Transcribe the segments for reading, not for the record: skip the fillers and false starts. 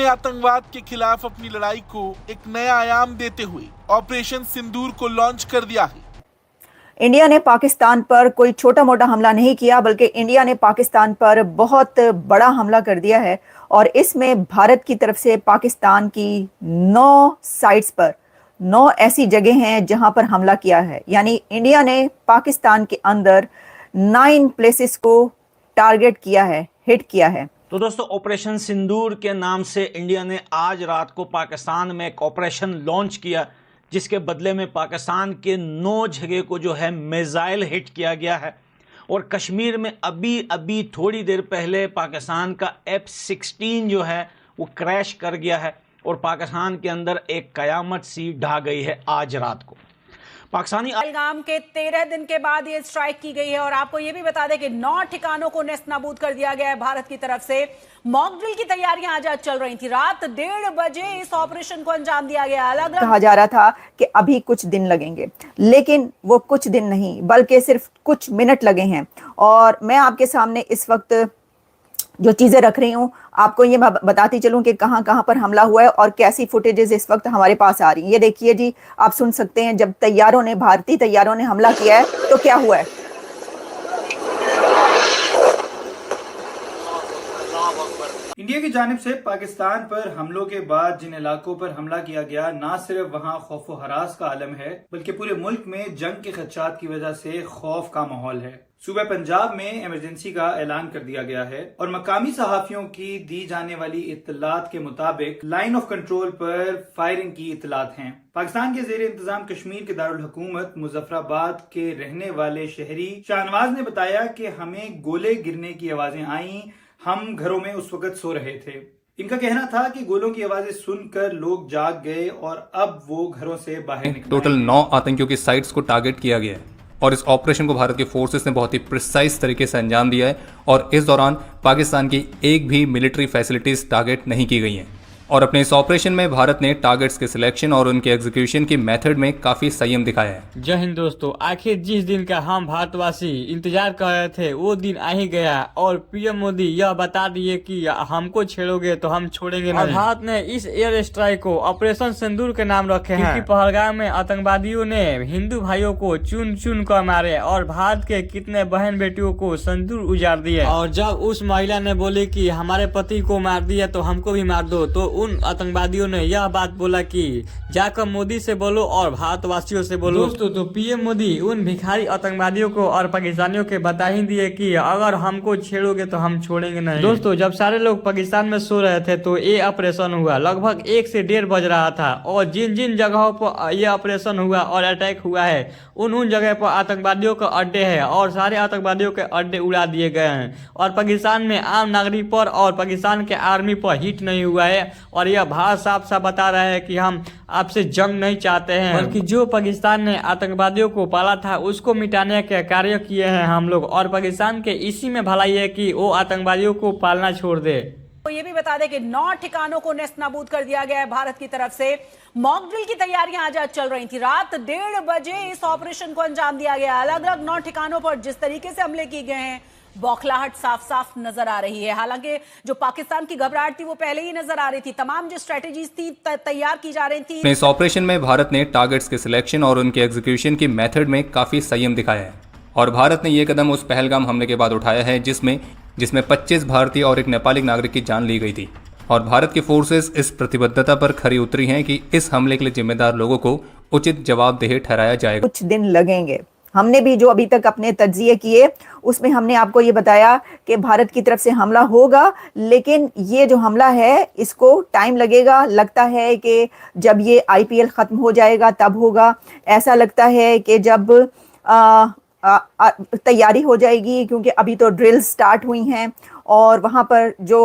ने आतंकवाद के खिलाफ अपनी लड़ाई को एक नया आयाम देते हुए ऑपरेशन सिंदूर को लॉन्च कर दिया है। इंडिया ने पाकिस्तान पर कोई छोटा मोटा हमला नहीं किया, बल्कि इंडिया ने पाकिस्तान पर बहुत बड़ा हमला कर दिया है। और इसमें भारत की तरफ से पाकिस्तान की 9 साइट्स पर 9 ऐसी जगह हैं जहां पर हमला किया है। यानी इंडिया ने पाकिस्तान के अंदर 9 प्लेसेस को टारगेट किया है, हिट किया है। तो दोस्तों, ऑपरेशन सिंदूर के नाम से इंडिया ने आज रात को पाकिस्तान में एक ऑपरेशन लॉन्च किया, जिसके बदले में पाकिस्तान के 9 जगह को जो है मिसाइल हिट किया गया है। और कश्मीर में अभी थोड़ी देर पहले पाकिस्तान का F-16 जो है वो क्रैश कर गया है और पाकिस्तान के अंदर एक कयामत सी ढा गई है आज रात को। पाकिस्तानी पहलगाम के 13 दिन के बाद ये स्ट्राइक की गई है। और आपको ये भी बता दें कि 9 ठिकानों को नेस्त नाबूद कर दिया गया है भारत की तरफ से। मॉक ड्रिल की तैयारियां आज चल रही थी। रात 1:30 बजे इस ऑपरेशन को अंजाम दिया गया। अलग कहा जा रहा था कि अभी कुछ दिन लगेंगे, लेकिन वो कुछ दिन नहीं बल्कि सिर्फ कुछ मिनट लगे हैं। और मैं आपके सामने इस वक्त जो चीजें रख रही हूँ, आपको ये बताती चलूं कि कहां कहां पर हमला हुआ है और कैसी फुटेजेस इस वक्त हमारे पास आ रही है। ये देखिए जी, आप सुन सकते हैं जब भारतीय तैयारों ने हमला किया है तो क्या हुआ है। इंडिया की जानिब से पाकिस्तान पर हमलों के बाद जिन इलाकों पर हमला किया गया, ना सिर्फ वहां खौफ व हरास का आलम है, बल्कि पूरे मुल्क में जंग के खदशात की वजह से खौफ का माहौल है। सूबा पंजाब में इमरजेंसी का ऐलान कर दिया गया है और मकामी सहाफियों की दी जाने वाली इत्तलात के मुताबिक लाइन ऑफ कंट्रोल पर फायरिंग की इत्तलात हैं। पाकिस्तान के जेर इंतजाम कश्मीर के दारुल हुकूमत मुजफ्फराबाद के रहने वाले शहरी शाहनवाज ने बताया कि हमें गोले गिरने की आवाजें आईं, हम घरों में उस वक्त सो रहे थे। इनका कहना था कि गोलों की आवाजें सुनकर लोग जाग गए और अब वो घरों से बाहर निकले। टोटल 9 आतंकियों की साइट्स को टारगेट किया गया है और इस ऑपरेशन को भारत के फोर्सेस ने बहुत ही प्रिसाइज तरीके से अंजाम दिया है। और इस दौरान पाकिस्तान की एक भी मिलिट्री फैसिलिटीज टारगेट नहीं की गई हैं। और अपने इस ऑपरेशन में भारत ने टारगेट्स के सिलेक्शन और उनके एग्जीक्यूशन की मेथड में काफी संयम दिखाया है। जय हिंद दोस्तों, आखिर जिस दिन का हम भारतवासी इंतजार कर रहे थे वो दिन आ ही गया और पीएम मोदी यह बता दिए कि हमको छेड़ोगे तो हम छोड़ेंगे नहीं। और भारत ने इस एयर स्ट्राइक को ऑपरेशन सिंदूर के नाम रखे हैं, क्योंकि पहलगाम में आतंकवादियों ने हिंदू भाइयों को चुन चुन कर मारे और भारत के कितने बहन बेटियों को सिंदूर उजाड़ दिए। और जब उस महिला ने बोली कि हमारे पति को मार दिया तो हमको भी मार दो, तो उन आतंकवादियों ने यह बात बोला कि जाकर मोदी से बोलो और भारतवासियों से बोलो। दोस्तों, तो पीएम मोदी उन भिखारी आतंकवादियों को और पाकिस्तानियों के बता ही दिए कि अगर हमको छेड़ोगे तो हम छोड़ेंगे नहीं। दोस्तों, जब सारे लोग पाकिस्तान में सो रहे थे तो ये ऑपरेशन हुआ। लगभग 1 से 1:30 बज रहा था और जिन जिन जगहों पर यह ऑपरेशन हुआ और अटैक हुआ है उन जगह पर आतंकवादियों का अड्डे है और सारे आतंकवादियों के अड्डे उड़ा दिए गए हैं। और पाकिस्तान में आम नागरिक पर और पाकिस्तान के आर्मी पर हिट नहीं हुआ है। और यह भारत साफ साफ बता रहा है कि हम आपसे जंग नहीं चाहते हैं, बल्कि जो पाकिस्तान ने आतंकवादियों को पाला था उसको मिटाने के कार्य किए हैं हम लोग। और पाकिस्तान के इसी में भलाई है कि वो आतंकवादियों को पालना छोड़ दे। तो ये भी बता दें कि 9 ठिकानों को नेस्त नाबूद कर दिया गया है भारत की तरफ से। मॉक ड्रिल की तैयारियां आज चल रही थी। रात 1:30 बजे इस ऑपरेशन को अंजाम दिया गया। अलग अलग 9 ठिकानों पर जिस तरीके से हमले किए गए हैं, बौखलाहट साफ साफ नजर आ रही है। हालांकि जो पाकिस्तान की घबराहट थी वो पहले ही नजर आ रही थी। तमाम जो स्ट्रेटेजीज थी तैयार की जा रही थी। इस ऑपरेशन में भारत ने टारगेट्स के सिलेक्शन और उनके एग्जीक्यूशन की मेथड में काफी संयम दिखाया है। और भारत ने यह कदम उस पहलगाम हमले के बाद उठाया है जिसमें 25 भारतीय और एक नेपाली नागरिक की जान ली गई थी। और भारत की फोर्सेस इस प्रतिबद्धता पर खरी उतरी हैं कि इस हमले के लिए जिम्मेदार लोगों को उचित जवाबदेह ठहराया जाएगा। कुछ दिन लगेंगे। हमने भी जो अभी तक अपने तज्जिए किए उसमें हमने आपको ये बताया कि भारत की तरफ से हमला होगा, लेकिन ये जो हमला है इसको टाइम लगेगा। लगता है कि जब ये IPL खत्म हो जाएगा तब होगा। ऐसा लगता है कि जब तैयारी हो जाएगी, क्योंकि अभी तो ड्रिल्स स्टार्ट हुई हैं और वहाँ पर जो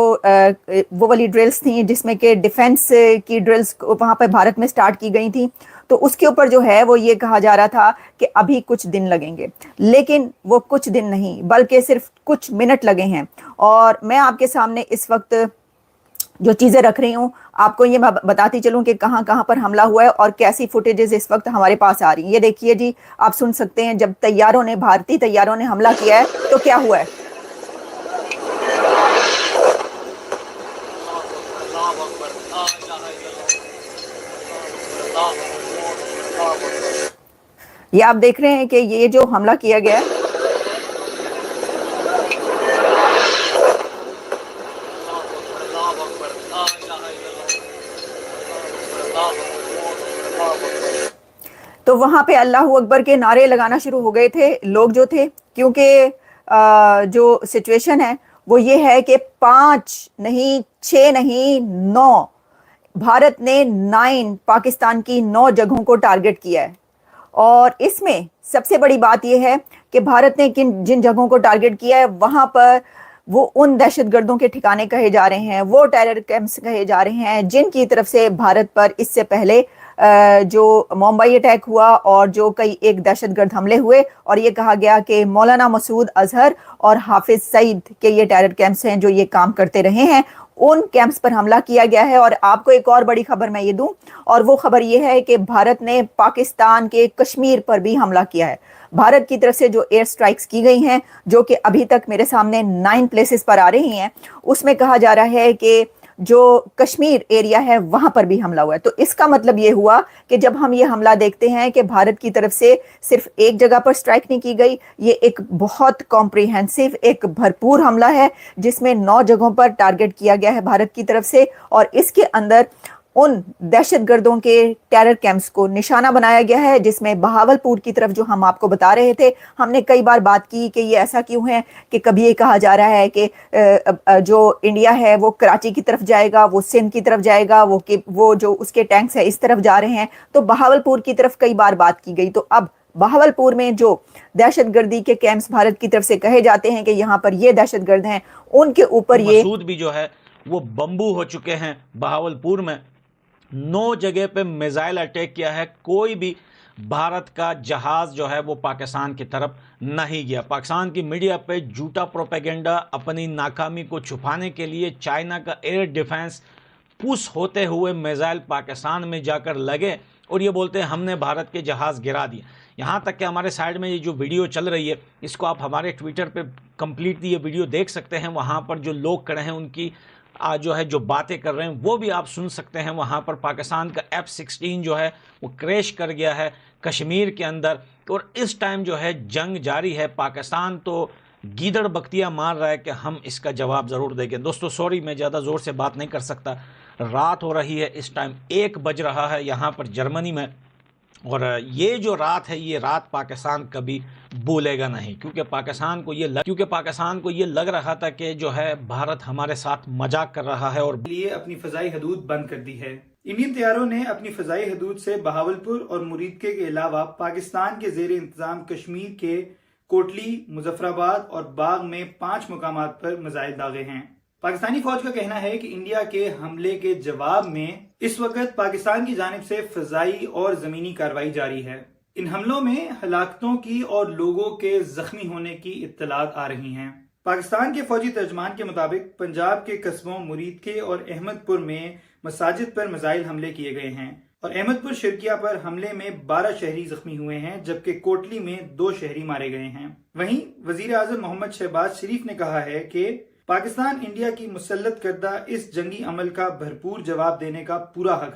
वो वाली ड्रिल्स थी जिसमें कि डिफेंस की ड्रिल्स वहाँ पर भारत में स्टार्ट की गई थी, तो उसके ऊपर जो है वो ये कहा जा रहा था कि अभी कुछ दिन लगेंगे, लेकिन वो कुछ दिन नहीं बल्कि सिर्फ कुछ मिनट लगे हैं। और मैं आपके सामने इस वक्त जो चीज़ें रख रही हूँ, आपको ये बताती चलूँ कि कहां कहां पर हमला हुआ है और कैसी फुटेजेस इस वक्त हमारे पास आ रही हैं। ये देखिए जी, आप सुन सकते हैं जब भारतीय तैयारों ने हमला किया है तो क्या हुआ है। ये आप देख रहे हैं कि ये जो हमला किया गया है, तो वहां पे अल्लाहू अकबर के नारे लगाना शुरू हो गए थे लोग जो थे, क्योंकि जो सिचुएशन है वो ये है कि 5 नहीं, 6 नहीं, 9, भारत ने 9 पाकिस्तान की 9 जगहों को टारगेट किया है। और इसमें सबसे बड़ी बात यह है कि भारत ने जिन जगहों को टारगेट किया है वहां पर वो उन दहशतगर्दों के ठिकाने कहे जा रहे हैं, वो टेरर कैंप्स कहे जा रहे हैं जिनकी तरफ से भारत पर इससे पहले जो मुंबई अटैक हुआ और जो कई एक दहशतगर्द हमले हुए, और ये कहा गया कि मौलाना मसूद अजहर और हाफिज सईद के ये टेरर कैंप्स हैं जो ये काम करते रहे हैं, उन कैंप्स पर हमला किया गया है। और आपको एक और बड़ी खबर मैं ये दूं, और वो खबर ये है कि भारत ने पाकिस्तान के कश्मीर पर भी हमला किया है। भारत की तरफ से जो एयर स्ट्राइक्स की गई हैं, जो कि अभी तक मेरे सामने 9 प्लेसेस पर आ रही हैं, उसमें कहा जा रहा है कि जो कश्मीर एरिया है वहां पर भी हमला हुआ है। तो इसका मतलब ये हुआ कि जब हम ये हमला देखते हैं कि भारत की तरफ से सिर्फ एक जगह पर स्ट्राइक नहीं की गई, ये एक बहुत कॉम्प्रिहेंसिव, एक भरपूर हमला है जिसमें 9 जगहों पर टारगेट किया गया है भारत की तरफ से, और इसके अंदर उन दहशतगर्दों के टेरर कैंप्स को निशाना बनाया गया है, जिसमें बहावलपुर की तरफ जो हम आपको बता रहे थे, हमने कई बार बात की कि ये ऐसा क्यों है कि कभी ये कहा जा रहा है कि जो इंडिया है वो कराची की तरफ जाएगा, वो सिंध की तरफ जाएगा, वो जो उसके टैंक्स है इस तरफ जा रहे हैं, तो बहावलपुर की तरफ कई बार बात की गई। तो अब बहावलपुर में जो दहशतगर्दी के कैंप्स भारत की तरफ से कहे जाते हैं कि यहाँ पर ये दहशतगर्द हैं, उनके ऊपर ये मसूद भी जो है वो बम्बू हो चुके हैं। बहावलपुर में 9 जगह पे मिसाइल अटैक किया है, कोई भी भारत का जहाज जो है वो पाकिस्तान की तरफ नहीं गया। पाकिस्तान की मीडिया पे झूठा प्रोपेगेंडा, अपनी नाकामी को छुपाने के लिए चाइना का एयर डिफेंस पुश होते हुए मिसाइल पाकिस्तान में जाकर लगे और ये बोलते हैं हमने भारत के जहाज़ गिरा दिए। यहाँ तक कि हमारे साइड में ये जो वीडियो चल रही है, इसको आप हमारे ट्विटर पे कंप्लीटली ये वीडियो देख सकते हैं। वहाँ पर जो लोग खड़े हैं उनकी जो है जो बातें कर रहे हैं वो भी आप सुन सकते हैं। वहाँ पर पाकिस्तान का F-16 जो है वो क्रैश कर गया है कश्मीर के अंदर, और इस टाइम जो है जंग जारी है। पाकिस्तान तो गीदड़ बख्तियाँ मार रहा है कि हम इसका जवाब ज़रूर देंगे। दोस्तों सॉरी, मैं ज़्यादा ज़ोर से बात नहीं कर सकता, रात हो रही है, इस टाइम 1 बज रहा है यहाँ पर जर्मनी में, और ये जो रात है ये रात पाकिस्तान कभी भूलेगा नहीं, क्योंकि पाकिस्तान को ये लग रहा था कि जो है भारत हमारे साथ मजाक कर रहा है और लिए अपनी फजाई हदूद बंद कर दी है। इंडियन तैयारों ने अपनी फजाई हदूद से बहावलपुर और मुरीदके के अलावा पाकिस्तान के जेर इंतजाम कश्मीर के कोटली, मुजफ्फराबाद और बाग में 5 मुकामात पर मिसाइल दागे हैं। पाकिस्तानी फौज का कहना है कि इंडिया के हमले के जवाब में इस वक्त पाकिस्तान की जानिब से फजाई और जमीनी कार्रवाई जारी है। इन हमलों में हलाकतों की और लोगों के जख्मी होने की इत्तलात आ रही हैं। पाकिस्तान के फौजी तर्जमान के मुताबिक पंजाब के कस्बों मुरीदके और अहमदपुर में मसाजिद पर मिसाइल हमले किए गए हैं, और अहमदपुर शिरकिया पर हमले में 12 शहरी जख्मी हुए हैं, जबकि कोटली में 2 शहरी मारे गए हैं। वहीं वजीर आजम मोहम्मद शहबाज शरीफ ने कहा है कि पाकिस्तान इंडिया की मुसल्लत करदा इस जंगी अमल का भरपूर जवाब देने का पूरा हक